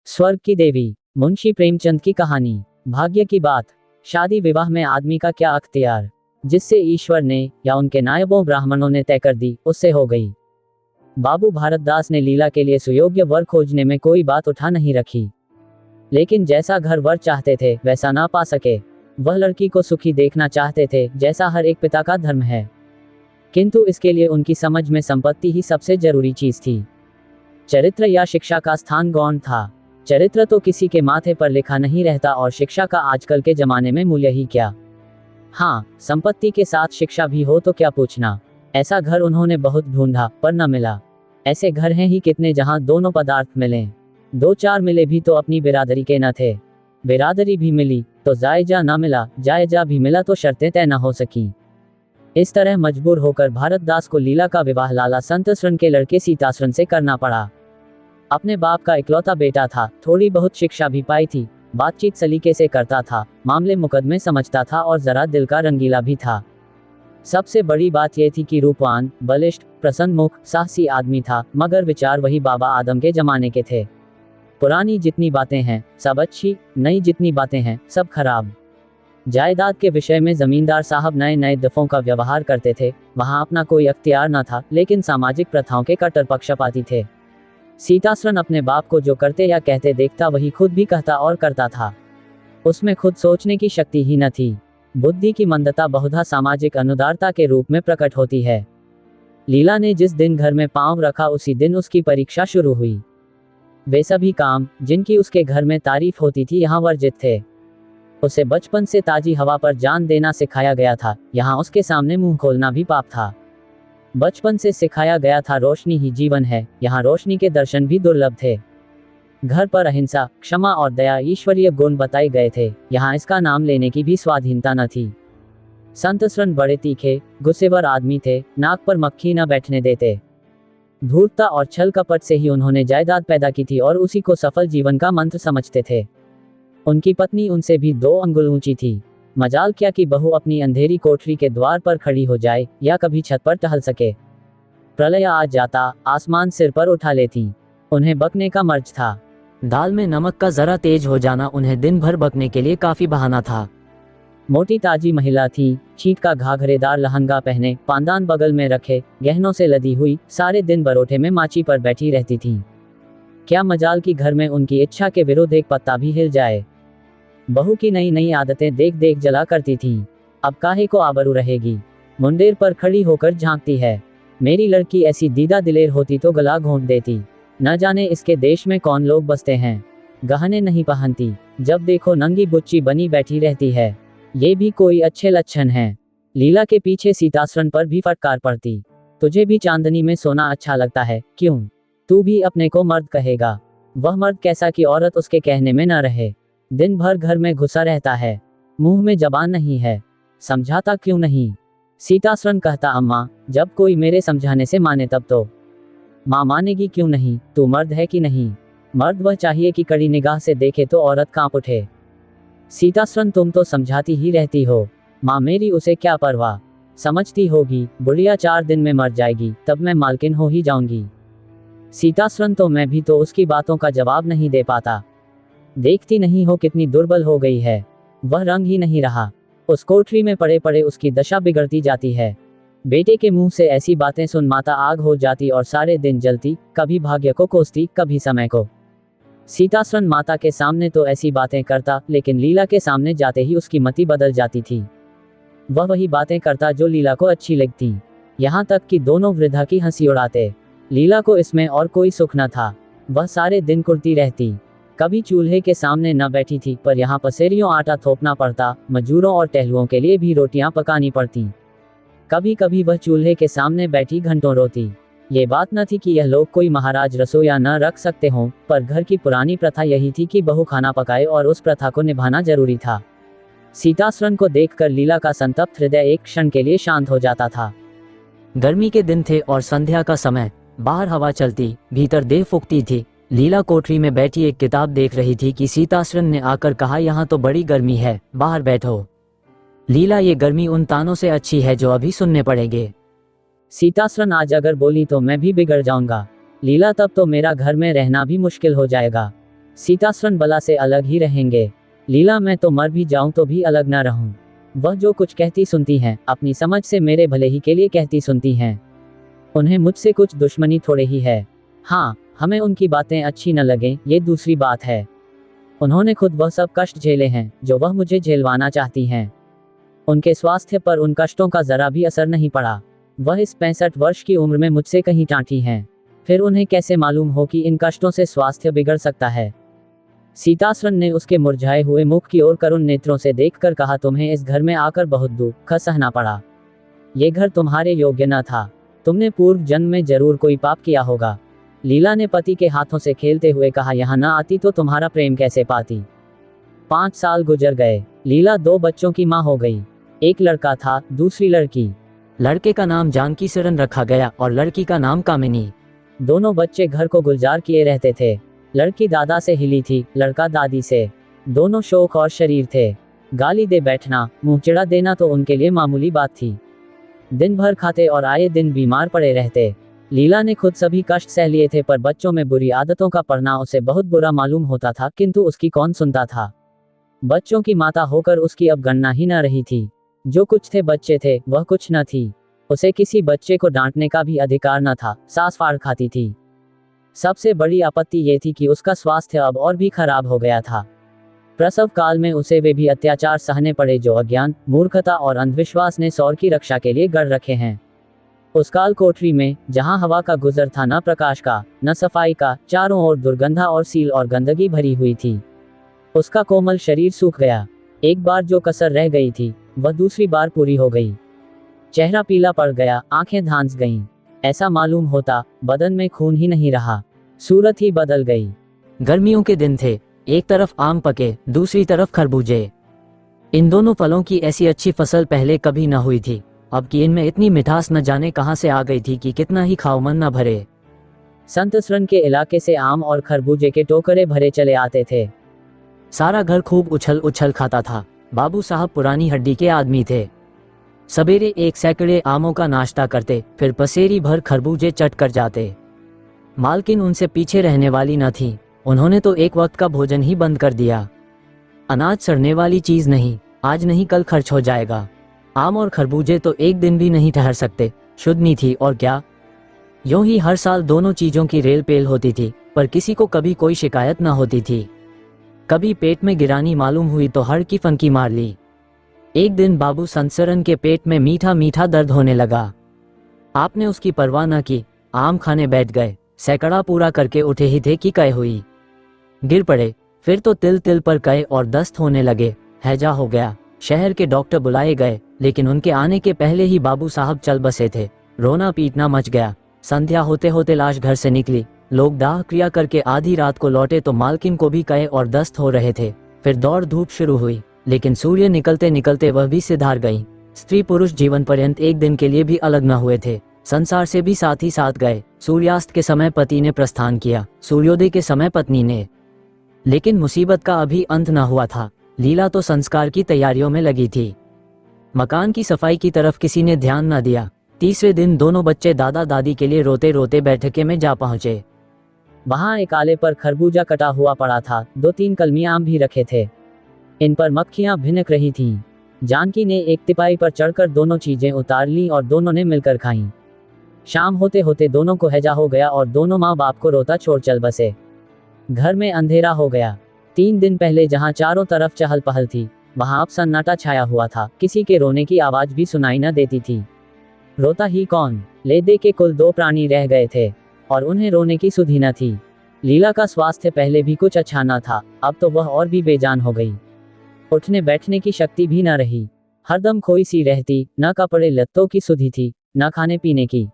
स्वर्ग की देवी, मुंशी प्रेमचंद की कहानी। भाग्य की बात। शादी विवाह में आदमी का क्या अख्तियार, जिससे ईश्वर ने या उनके नायबों ब्राह्मणों ने तय कर दी, उससे हो गई। बाबू भारतदास ने लीला के लिए सुयोग्य वर खोजने में कोई बात उठा नहीं रखी, लेकिन जैसा घर वर चाहते थे वैसा ना पा सके। वह लड़की को सुखी देखना चाहते थे, जैसा हर एक पिता का धर्म है, किंतु इसके लिए उनकी समझ में संपत्ति ही सबसे जरूरी चीज थी। चरित्र या शिक्षा का स्थान गौण था। चरित्र तो किसी के माथे पर लिखा नहीं रहता, और शिक्षा का आजकल के जमाने में मूल्य ही क्या। हाँ, संपत्ति के साथ शिक्षा भी हो तो क्या पूछना। ऐसा घर उन्होंने बहुत ढूंढा पर न मिला। ऐसे घर हैं ही कितने जहां दोनों पदार्थ मिलें। दो चार मिले भी तो अपनी बिरादरी के न थे। बिरादरी भी मिली तो जायजा ना मिला, जायजा भी मिला तो शर्तें तय न हो सकी। इस तरह मजबूर होकर भारतदास को लीला का विवाह लाला संतसरण के लड़के सीतासरण से करना पड़ा। अपने बाप का इकलौता बेटा था, थोड़ी बहुत शिक्षा भी पाई थी, बातचीत सलीके से करता था, मामले मुकदमे समझता था और जरा दिल का रंगीला भी था। सबसे बड़ी बात यह थी कि रूपवान, बलिष्ठ, प्रसन्नमुख, साहसी आदमी था, मगर विचार वही बाबा आदम के जमाने के थे। पुरानी जितनी बातें हैं सब अच्छी, नई जितनी बातें हैं सब खराब। जायदाद के विषय में जमींदार साहब नए नए दफों का व्यवहार करते थे। वहां अपना कोई अख्तियार न था, लेकिन सामाजिक प्रथाओं के कट्टर पक्षपाती थे। सीतासरण अपने बाप को जो करते या कहते देखता वही खुद भी कहता और करता था। उसमें खुद सोचने की शक्ति ही न थी। बुद्धि की मंदता बहुधा सामाजिक अनुदारता के रूप में प्रकट होती है। लीला ने जिस दिन घर में पांव रखा उसी दिन उसकी परीक्षा शुरू हुई। वे सभी काम जिनकी उसके घर में तारीफ होती थी यहाँ वर्जित थे। उसे बचपन से ताजी हवा पर जान देना सिखाया गया था, यहाँ उसके सामने मुंह खोलना भी पाप था। बचपन से सिखाया गया था रोशनी ही जीवन है, यहाँ रोशनी के दर्शन भी दुर्लभ थे। घर पर अहिंसा, क्षमा और दया ईश्वरीय गुण बताए गए थे, यहाँ इसका नाम लेने की भी स्वाधीनता न थी। संतसरण बड़े तीखे, गुस्सेवर आदमी थे, नाक पर मक्खी न बैठने देते। धूर्तता और छल कपट से ही उन्होंने जायदाद पैदा की थी और उसी को सफल जीवन का मंत्र समझते थे। उनकी पत्नी उनसे भी 2 अंगुल ऊंची थी। मजाल क्या कि बहू अपनी अंधेरी कोठरी के द्वार पर खड़ी हो जाए या कभी छत पर टहल सके। प्रलय आ जाता, आसमान सिर पर उठा लेती। उन्हें बकने का मर्ज था। दाल में नमक का जरा तेज हो जाना उन्हें दिन भर बकने के लिए काफी बहाना था। मोटी ताजी महिला थी, छींट का घाघरेदार लहंगा पहने, पांदान बगल में रखे, गहनों से लदी हुई, सारे दिन बरोठे में माची पर बैठी रहती थी। क्या मजाल कि घर में उनकी इच्छा के विरुद्ध एक पत्ता भी हिल जाए। बहू की नई नई आदतें देख देख जला करती थी। अब काहे को आबरू रहेगी, मुंडेर पर खड़ी होकर झांकती है। मेरी लड़की ऐसी दीदा दिलेर होती तो गला घोंट देती। न जाने इसके देश में कौन लोग बसते हैं। गहने नहीं पहनती, जब देखो नंगी बुच्ची बनी बैठी रहती है। ये भी कोई अच्छे लक्षण हैं। लीला के पीछे सीतासरण पर भी फटकार पड़ती। तुझे भी चांदनी में सोना अच्छा लगता है क्यों? तू भी अपने को मर्द कहेगा। वह मर्द कैसा कि औरत उसके कहने में न रहे। दिन भर घर में घुसा रहता है, मुंह में जबान नहीं है, समझाता क्यों नहीं? सीतासरण कहता, अम्मा, जब कोई मेरे समझाने से माने तब तो। माँ मानेगी क्यों नहीं? तू मर्द है कि नहीं? मर्द वह चाहिए कि कड़ी निगाह से देखे तो औरत कांप उठे। सीतासरण, तुम तो समझाती ही रहती हो। माँ मेरी उसे क्या परवाह। समझती होगी बुढ़िया 4 दिन में मर जाएगी, तब मैं मालकिन हो ही जाऊंगी। सीतासरण, तो मैं भी तो उसकी बातों का जवाब नहीं दे पाता। देखती नहीं हो कितनी दुर्बल हो गई है। वह रंग ही नहीं रहा। उस कोठरी में पड़े पड़े उसकी दशा बिगड़ती जाती है। बेटे के मुंह से ऐसी बातें सुन माता आग हो जाती और सारे दिन जलती, कभी भाग्य को कोसती, कभी समय को। सीतासरण माता के सामने तो ऐसी बातें करता, लेकिन लीला के सामने जाते ही उसकी मति बदल जाती थी। वह वही बातें करता जो लीला को अच्छी लगती, यहाँ तक कि दोनों वृद्धा की हंसी उड़ाते। लीला को इसमें और कोई सुख न था। वह सारे दिन कुर्ती रहती। कभी चूल्हे के सामने न बैठी थी, पर यहाँ पसेरियों आटा थोपना पड़ता, मजूरों और टहलुओं के लिए भी रोटियां पकानी पड़ती। कभी कभी वह चूल्हे के सामने बैठी घंटों रोती। ये बात न थी कि यह लोग कोई महाराज रसोईया न रख सकते हों, पर घर की पुरानी प्रथा यही थी कि बहू खाना पकाए और उस प्रथा को निभाना जरूरी था। सीतासरण को देखकर लीला का संतप्त हृदय एक क्षण के लिए शांत हो जाता था। गर्मी के दिन थे और संध्या का समय। बाहर हवा चलती, भीतर देह फूकती थी। लीला कोठरी में बैठी एक किताब देख रही थी कि सीतासरण ने आकर कहा, यहाँ तो बड़ी गर्मी है, बाहर बैठो। लीला, ये गर्मी उन तानों से अच्छी है जो अभी सुनने पड़ेंगे। सीतासरण, आज अगर बोली तो मैं भी बिगड़ जाऊंगा। लीला, तब तो मेरा घर में रहना भी मुश्किल हो जाएगा। सीतासरण बला से अलग ही रहेंगे। लीला मैं तो मर भी जाऊं तो भी अलग न रहूं। वह जो कुछ कहती सुनती हैं, अपनी समझ से मेरे भले ही के लिए कहती सुनती हैं। उन्हें मुझसे कुछ दुश्मनी थोड़े ही है। हाँ, हमें उनकी बातें अच्छी न लगें, ये दूसरी बात है। उन्होंने खुद वह सब कष्ट झेले हैं जो वह मुझे झेलवाना चाहती हैं। उनके स्वास्थ्य पर उन कष्टों का जरा भी असर नहीं पड़ा। वह इस 65 वर्ष की उम्र में मुझसे कहीं टांटी हैं। फिर उन्हें कैसे मालूम हो कि इन कष्टों से स्वास्थ्य बिगड़ सकता है। सीतासरण ने उसके मुरझाए हुए मुख की ओर करुण नेत्रों से देखकर कहा, तुम्हें इस घर में आकर बहुत दुख सहना पड़ा। ये घर तुम्हारे योग्य न था। तुमने पूर्व जन्म में जरूर कोई पाप किया होगा। लीला ने पति के हाथों से खेलते हुए कहा, यहाँ न आती तो तुम्हारा प्रेम कैसे पाती। 5 साल गुजर गए। लीला 2 बच्चों की माँ हो गई। एक लड़का था, दूसरी लड़की। लड़के का नाम जानकी शरण रखा गया और लड़की का नाम कामिनी। दोनों बच्चे घर को गुलजार किए रहते थे। लड़की दादा से हिली थी, लड़का दादी से। दोनों शौक और शरीर थे। गाली दे बैठना, मुंह चिढ़ा देना तो उनके लिए मामूली बात थी। दिन भर खाते और आए दिन बीमार पड़े रहते। लीला ने खुद सभी कष्ट सह लिए थे, पर बच्चों में बुरी आदतों का पड़ना उसे बहुत बुरा मालूम होता था, किंतु उसकी कौन सुनता था। बच्चों की माता होकर उसकी अब गणना ही न रही थी। जो कुछ थे बच्चे थे, वह कुछ न थी। उसे किसी बच्चे को डांटने का भी अधिकार न था। सास फाड़ खाती थी। सबसे बड़ी आपत्ति ये थी कि उसका स्वास्थ्य अब और भी खराब हो गया था। प्रसव काल में उसे वे भी अत्याचार सहने पड़े जो अज्ञान, मूर्खता और अंधविश्वास ने सौर की रक्षा के लिए गढ़ रखे हैं। उस काल कोठरी में, जहां हवा का गुजर था, न प्रकाश का, न सफाई का, चारों ओर दुर्गंधा और सील और गंदगी भरी हुई थी। उसका कोमल शरीर सूख गया। एक बार जो कसर रह गई थी, वह दूसरी बार पूरी हो गई। चेहरा पीला पड़ गया, आंखें धांस गईं। ऐसा मालूम होता बदन में खून ही नहीं रहा, सूरत ही बदल गई। गर्मियों के दिन थे। एक तरफ आम पके, दूसरी तरफ खरबूजे। इन दोनों फलों की ऐसी अच्छी फसल पहले कभी न हुई थी। अब कि इनमें इतनी मिठास न जाने कहां से आ गई थी कि कितना ही खाओ मन न भरे। संतसरण के इलाके से आम और खरबूजे के टोकरे भरे चले आते थे। सारा घर खूब उछल उछल खाता था। बाबू साहब पुरानी हड्डी के आदमी थे। सवेरे 1 सैकड़े आमों का नाश्ता करते, फिर पसेरी भर खरबूजे चट कर जाते। मालकिन उनसे पीछे रहने वाली न थी। उन्होंने तो एक वक्त का भोजन ही बंद कर दिया। अनाज सड़ने वाली चीज नहीं, आज नहीं कल खर्च हो जाएगा। आम और खरबूजे तो एक दिन भी नहीं ठहर सकते। शुद्धनी थी और क्या। यूं ही हर साल दोनों चीजों की रेल पेल होती थी, पर किसी को कभी कोई शिकायत न होती थी। कभी पेट में गिरानी मालूम हुई तो हड़ की फंकी मार ली। एक दिन बाबू संतसरण के पेट में मीठा मीठा दर्द होने लगा। आपने उसकी परवाह न की, आम खाने बैठ गए। सैकड़ा पूरा करके उठे ही थे कि कय हुई। गिर पड़े। फिर तो तिल तिल पर कय और दस्त होने लगे। हैजा हो गया। शहर के डॉक्टर बुलाए गए, लेकिन उनके आने के पहले ही बाबू साहब चल बसे थे। रोना पीटना मच गया। संध्या होते होते लाश घर से निकली। लोग दाह क्रिया करके आधी रात को लौटे तो मालकिन को भी कय और दस्त हो रहे थे। फिर दौड़ धूप शुरू हुई, लेकिन सूर्य निकलते निकलते वह भी सिधार गई। स्त्री पुरुष जीवन पर्यंत एक दिन के लिए भी अलग न हुए थे। संसार से भी साथ ही साथ गए। सूर्यास्त के समय पति ने प्रस्थान किया, सूर्योदय के समय पत्नी ने। लेकिन मुसीबत का अभी अंत न हुआ था। लीला तो संस्कार की तैयारियों में लगी थी। मकान की सफाई की तरफ किसी ने ध्यान न दिया। तीसरे दिन दोनों बच्चे दादा दादी के लिए रोते रोते बैठके में जा पहुंचे। वहां एक आले पर खरबूजा कटा हुआ पड़ा था। 2-3 कलमी आम भी रखे थे। इन पर मक्खियां भिनक रही थीं। जानकी ने एक तिपाई पर चढ़कर दोनों चीजें उतार लीं और दोनों ने मिलकर खाईं। शाम होते होते दोनों को हैजा हो गया और दोनों माँ बाप को रोता छोड़ चल बसे। घर में अंधेरा हो गया। 3 दिन पहले जहाँ चारों तरफ चहल पहल थी, वहां अब सन्नाटा छाया हुआ था। किसी के रोने की आवाज भी सुनाई न देती थी। रोता ही कौन। ले दे के कुल 2 प्राणी रह गए थे और उन्हें रोने की सुधि न थी। लीला का स्वास्थ्य पहले भी कुछ अच्छा न था, अब तो वह और भी बेजान हो गई। उठने बैठने की शक्ति भी न रही। हरदम खोई सी रहती। न कपड़े लत्तों की सुधि थी, न खाने पीने की।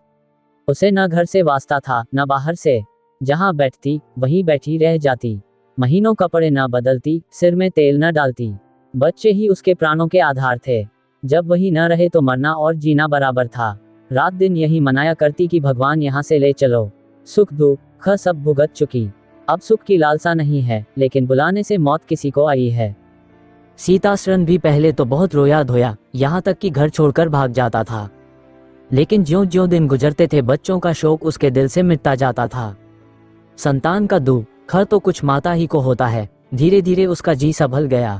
उसे न घर से वास्ता था, न बाहर से। जहां बैठती वहीं बैठी रह जाती। महीनों कपड़े न बदलती, सिर में तेल न डालती। बच्चे ही उसके प्राणों के आधार थे। जब वही न रहे तो मरना और जीना बराबर था। रात दिन यही मनाया करती कि भगवान यहाँ से ले चलो। सुख दुख सब भुगत चुकी, अब सुख की लालसा नहीं है, लेकिन बुलाने से मौत किसी को आई है। सीतासरण भी पहले तो बहुत रोया धोया, यहाँ तक कि घर छोड़कर भाग जाता था। लेकिन ज्यों ज्यों दिन गुजरते थे, बच्चों का शोक उसके दिल से मिटता जाता था। संतान का दुख खर तो कुछ माता ही को होता है। धीरे धीरे उसका जी संभल गया।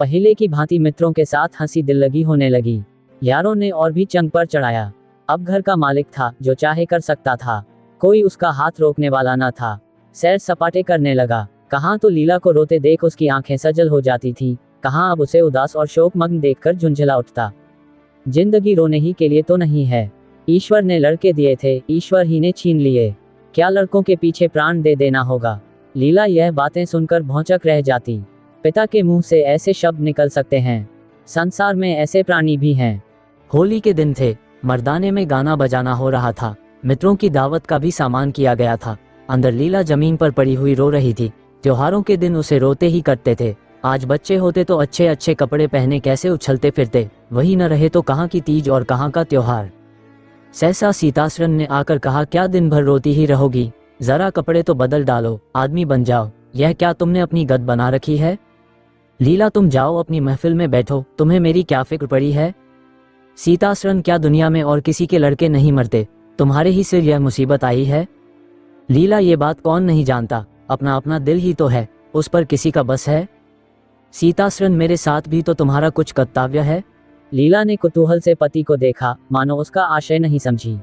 पहले की भांति मित्रों के साथ हंसी दिल लगी होने लगी। यारों ने और भी चंग पर चढ़ाया। अब घर का मालिक था, जो चाहे कर सकता था। कोई उसका हाथ रोकने वाला न था। सैर सपाटे करने लगा। कहाँ तो लीला को रोते देख उसकी आंखें सजल हो जाती थी, कहाँ अब उसे उदास और शोकमग्न देखकर झुंझला उठता। जिंदगी रोने ही के लिए तो नहीं है। ईश्वर ने लड़के दिए थे, ईश्वर ही ने छीन लिए। क्या लड़कों के पीछे प्राण दे देना होगा। लीला यह बातें सुनकर भौंचक रह जाती। पिता के मुंह से ऐसे शब्द निकल सकते हैं? संसार में ऐसे प्राणी भी हैं। होली के दिन थे। मर्दाने में गाना बजाना हो रहा था। मित्रों की दावत का भी सामान किया गया था। अंदर लीला जमीन पर पड़ी हुई रो रही थी। त्योहारों के दिन उसे रोते ही करते थे। आज बच्चे होते तो अच्छे अच्छे कपड़े पहने कैसे उछलते फिरते, वही न रहे तो कहाँ की तीज और कहाँ का त्योहार। सहसा सीतासरन ने आकर कहा, क्या दिन भर रोती ही रहोगी? जरा कपड़े तो बदल डालो, आदमी बन जाओ। यह क्या तुमने अपनी गद बना रखी है? लीला तुम जाओ अपनी महफिल में बैठो, तुम्हें मेरी क्या फिक्र पड़ी है? सीतासरन, क्या दुनिया में और किसी के लड़के नहीं मरते? तुम्हारे ही सिर यह मुसीबत आई है? लीला, ये बात कौन नहीं जानता, अपना अपना दिल ही तो है, उस पर किसी का बस है? सीतासरन, मेरे साथ भी तो तुम्हारा कुछ कर्तव्य है। लीला ने कुतूहल से पति को देखा, मानो उसका आशय नहीं समझी।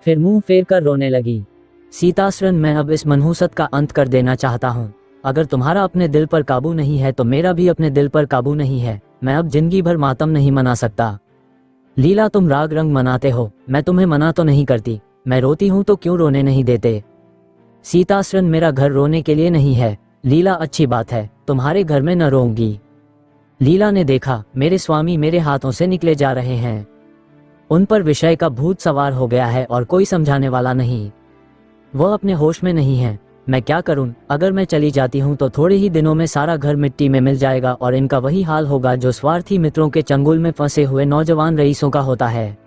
फिर मुंह फेर कर रोने लगी। सीतासरन, मैं अब इस मनहूसत का अंत कर देना चाहता हूँ। अगर तुम्हारा अपने दिल पर काबू नहीं है तो मेरा भी अपने दिल पर काबू नहीं है। मैं अब जिंदगी भर मातम नहीं मना सकता। लीला, तुम राग रंग मनाते हो, मैं तुम्हें मना तो नहीं करती। मैं रोती हूँ तो क्यों रोने नहीं देते? सीतासरन, मेरा घर रोने के लिए नहीं है। लीला, अच्छी बात है, तुम्हारे घर में न रोऊंगी। लीला ने देखा, मेरे स्वामी मेरे हाथों से निकले जा रहे हैं। उन पर विषय का भूत सवार हो गया है और कोई समझाने वाला नहीं। वह अपने होश में नहीं है। मैं क्या करूं? अगर मैं चली जाती हूं तो थोड़े ही दिनों में सारा घर मिट्टी में मिल जाएगा और इनका वही हाल होगा जो स्वार्थी मित्रों के चंगुल में फंसे हुए नौजवान रईसों का होता है।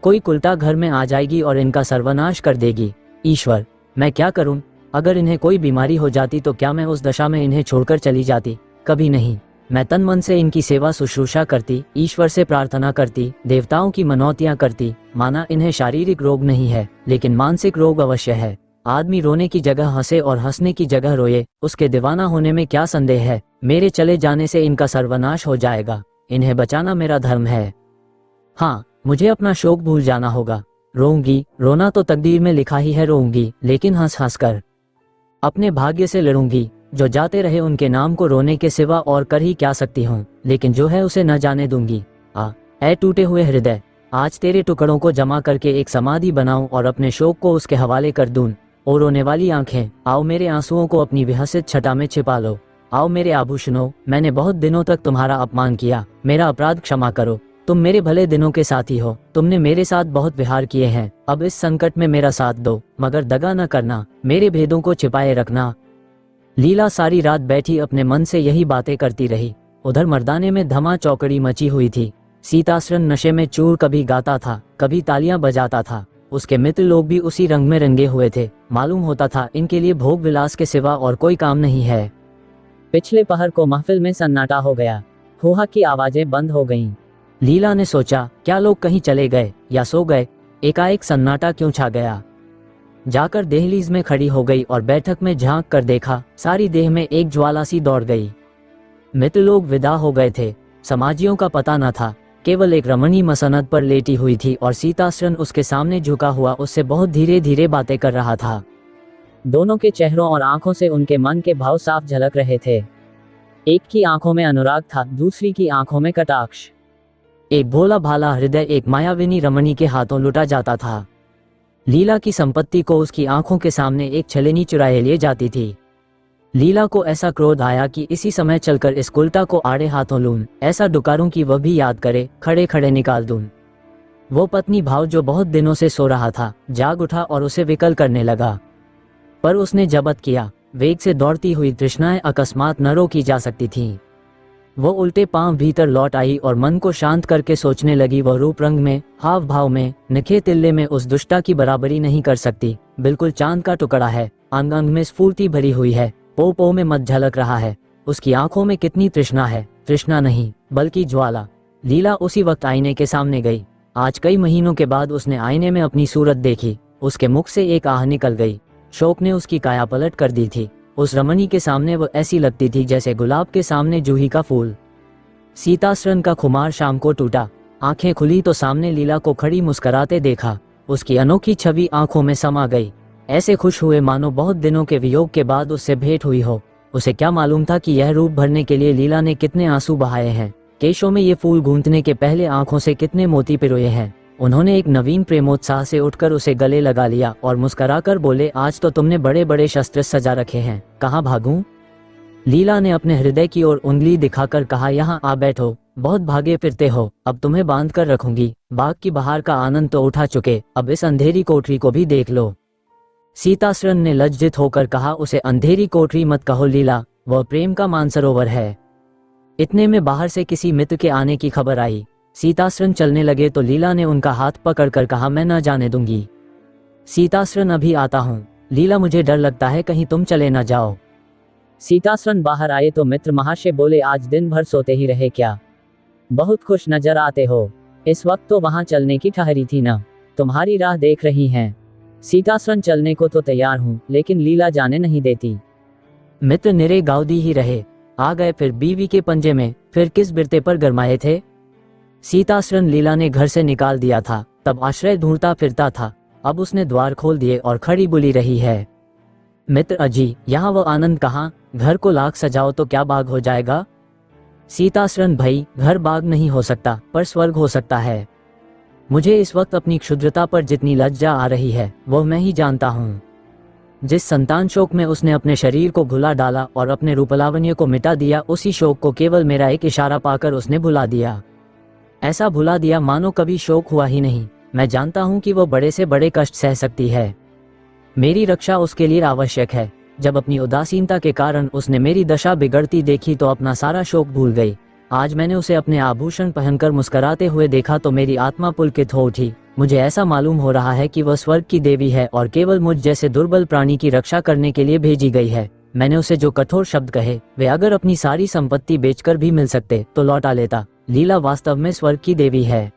कोई कुलटा घर में आ जाएगी और इनका सर्वनाश कर देगी। ईश्वर, मैं क्या करूं? अगर इन्हें कोई बीमारी हो जाती तो क्या मैं उस दशा में इन्हें छोड़कर चली जाती? कभी नहीं। मैं तन मन से इनकी सेवा शुश्रूषा करती, ईश्वर से प्रार्थना करती, देवताओं की मनौतियां करती। माना इन्हें शारीरिक रोग नहीं है, लेकिन मानसिक रोग अवश्य है। आदमी रोने की जगह हंसे और हंसने की जगह रोए, उसके दीवाना होने में क्या संदेह है? मेरे चले जाने से इनका सर्वनाश हो जाएगा। इन्हें बचाना मेरा धर्म है। हाँ, मुझे अपना शोक भूल जाना होगा। रोऊंगी, रोना तो तकदीर में लिखा ही है, रोऊंगी, लेकिन हंस हंस कर। अपने भाग्य से लड़ूंगी। जो जाते रहे उनके नाम को रोने के सिवा और कर ही क्या सकती हूँ, लेकिन जो है उसे न जाने दूंगी। ऐ टूटे हुए हृदय, आज तेरे टुकड़ों को जमा करके एक समाधि बनाऊं और अपने शोक को उसके हवाले कर दूं। ओ रोने वाली आंखें, आओ मेरे आंसुओं को अपनी विहसित छटा में छिपा लो। आओ मेरे आभूषणों, मैंने बहुत दिनों तक तुम्हारा अपमान किया, मेरा अपराध क्षमा करो। तुम मेरे भले दिनों के साथी हो, तुमने मेरे साथ बहुत विहार किए हैं। अब इस संकट में मेरा साथ दो, मगर दगा न करना, मेरे भेदों को छिपाए रखना। लीला सारी रात बैठी अपने मन से यही बातें करती रही। उधर मर्दाने में धमा चौकड़ी मची हुई थी। सीतासरन नशे में चूर कभी गाता था, कभी तालियां बजाता था। उसके मित्र लोग भी उसी रंग में रंगे हुए थे। मालूम होता था इनके लिए भोग विलास के सिवा और कोई काम नहीं है। पिछले पहर को महफिल में सन्नाटा हो गया। हुहा की आवाजें बंद हो गईं। लीला ने सोचा, क्या लोग कहीं चले गए या सो गए? एकाएक सन्नाटा क्यों छा गया? जाकर दहलीज में खड़ी हो गई और बैठक में झांक कर देखा, सारी देह में एक ज्वाला सी दौड़ गई। मित्र लोग विदा हो गए थे। समाजियों का पता न था। केवल एक रमणी मसनद पर लेटी हुई थी और सीतासरन उसके सामने झुका हुआ उससे बहुत धीरे धीरे बातें कर रहा था। दोनों के चेहरों और आंखों से उनके मन के भाव साफ झलक रहे थे। एक की आंखों में अनुराग था, दूसरी की आंखों में कटाक्ष। एक भोला भाला हृदय एक मायाविनी रमणी के हाथों लुटा जाता था। लीला की संपत्ति को उसकी आंखों के सामने एक छलेनी चुराए लिए जाती थी। लीला को ऐसा क्रोध आया कि इसी समय चलकर इस कुलटा को आड़े हाथों लूं, ऐसा डुकारूं कि वह भी याद करे, खड़े खड़े निकाल दूं। वो पत्नी भाव जो बहुत दिनों से सो रहा था, जाग उठा और उसे विकल करने लगा। पर उसने जबत किया। वेग से दौड़ती हुई तृष्णाएं अकस्मात न रोकी जा सकती थीं। वो उल्टे पांव भीतर लौट आई और मन को शांत करके सोचने लगी, वह रूप रंग में, हाव भाव में, निखे तिल्ले में उस दुष्टा की बराबरी नहीं कर सकती। बिल्कुल चांद का टुकड़ा है, अंग अंग में स्फूर्ति भरी हुई है, पो पो में मत झलक रहा है। उसकी आंखों में कितनी तृष्णा है, तृष्णा नहीं बल्कि ज्वाला। लीला उसी वक्त आईने के सामने गई। आज कई महीनों के बाद उसने आईने में अपनी सूरत देखी। उसके मुख से एक आह निकल गई। शोक ने उसकी काया पलट कर दी थी। उस रमणी के सामने वो ऐसी लगती थी जैसे गुलाब के सामने जूही का फूल। सीतासरन का खुमार शाम को टूटा। आंखें खुली तो सामने लीला को खड़ी मुस्कुराते देखा। उसकी अनोखी छवि आंखों में समा गई। ऐसे खुश हुए मानो बहुत दिनों के वियोग के बाद उससे भेंट हुई हो। उसे क्या मालूम था कि यह रूप भरने के लिए लीला ने कितने आंसू बहाए हैं, केशों में ये फूल गूंथने के पहले आंखों से कितने मोती पिरोए हैं। उन्होंने एक नवीन प्रेमोत्साह से उठकर उसे गले लगा लिया और मुस्कुराकर बोले, आज तो तुमने बड़े बड़े शस्त्र सजा रखे हैं, कहाँ भागूं? लीला ने अपने हृदय की ओर उंगली दिखाकर कहा, यहाँ आ बैठो, बहुत भागे फिरते हो, अब तुम्हें बांध कर रखूंगी। बाग की बहार का आनंद तो उठा चुके, अब इस अंधेरी कोठरी को भी देख लो। सीतासरन ने लज्जित होकर कहा, उसे अंधेरी कोठरी मत कहो लीला, वह प्रेम का मानसरोवर है। इतने में बाहर से किसी मित्र के आने की खबर आई। सीतासरन चलने लगे तो लीला ने उनका हाथ पकड़कर कहा, मैं न जाने दूंगी। सीतासरन अभी आता हूँ। लीला, मुझे डर लगता है कहीं तुम चले न जाओ। सीतासरन बाहर आए तो मित्र महाशय बोले, आज दिन भर सोते ही रहे क्या? बहुत खुश नजर आते हो। इस वक्त तो वहां चलने की ठहरी थी ना, तुम्हारी राह देख रही हैं। सीतासरन, चलने को तो तैयार हूँ, लेकिन लीला जाने नहीं देती। मित्र निरे गाउदी ही रहे। आ गए फिर बीवी के पंजे में, फिर किस बिरते पर गरमाए थे। सीतासरन लीला ने घर से निकाल दिया था, तब आश्रय ढूंढता फिरता था। अब उसने द्वार खोल दिए और खड़ी बुली रही है। मित्र, अजी, यहाँ वो आनंद कहाँ? घर को लाख सजाओ तो क्या बाग हो जाएगा? सीतासरन, भाई, घर बाग नहीं हो सकता, पर स्वर्ग हो सकता है। मुझे इस वक्त अपनी क्षुद्रता पर जितनी लज्जा आ रही है वो मैं ही जानता हूँ। जिस संतान शोक में उसने अपने शरीर को घुला डाला और अपने रूपलावण्य को मिटा दिया, उसी शोक को केवल मेरा एक इशारा पाकर उसने भुला दिया। ऐसा भुला दिया मानो कभी शोक हुआ ही नहीं। मैं जानता हूँ कि वो बड़े से बड़े कष्ट सह सकती है। मेरी रक्षा उसके लिए आवश्यक है। जब अपनी उदासीनता के कारण उसने मेरी दशा बिगड़ती देखी तो अपना सारा शोक भूल गई। आज मैंने उसे अपने आभूषण पहनकर मुस्कुराते हुए देखा तो मेरी आत्मा पुलकित हो उठी। मुझे ऐसा मालूम हो रहा है कि वह स्वर्ग की देवी है और केवल मुझ जैसे दुर्बल प्राणी की रक्षा करने के लिए भेजी गई है। मैंने उसे जो कठोर शब्द कहे, वे अगर अपनी सारी संपत्ति बेचकर भी मिल सकते तो लौटा लेता। लीला वास्तव में स्वर्ग की देवी है।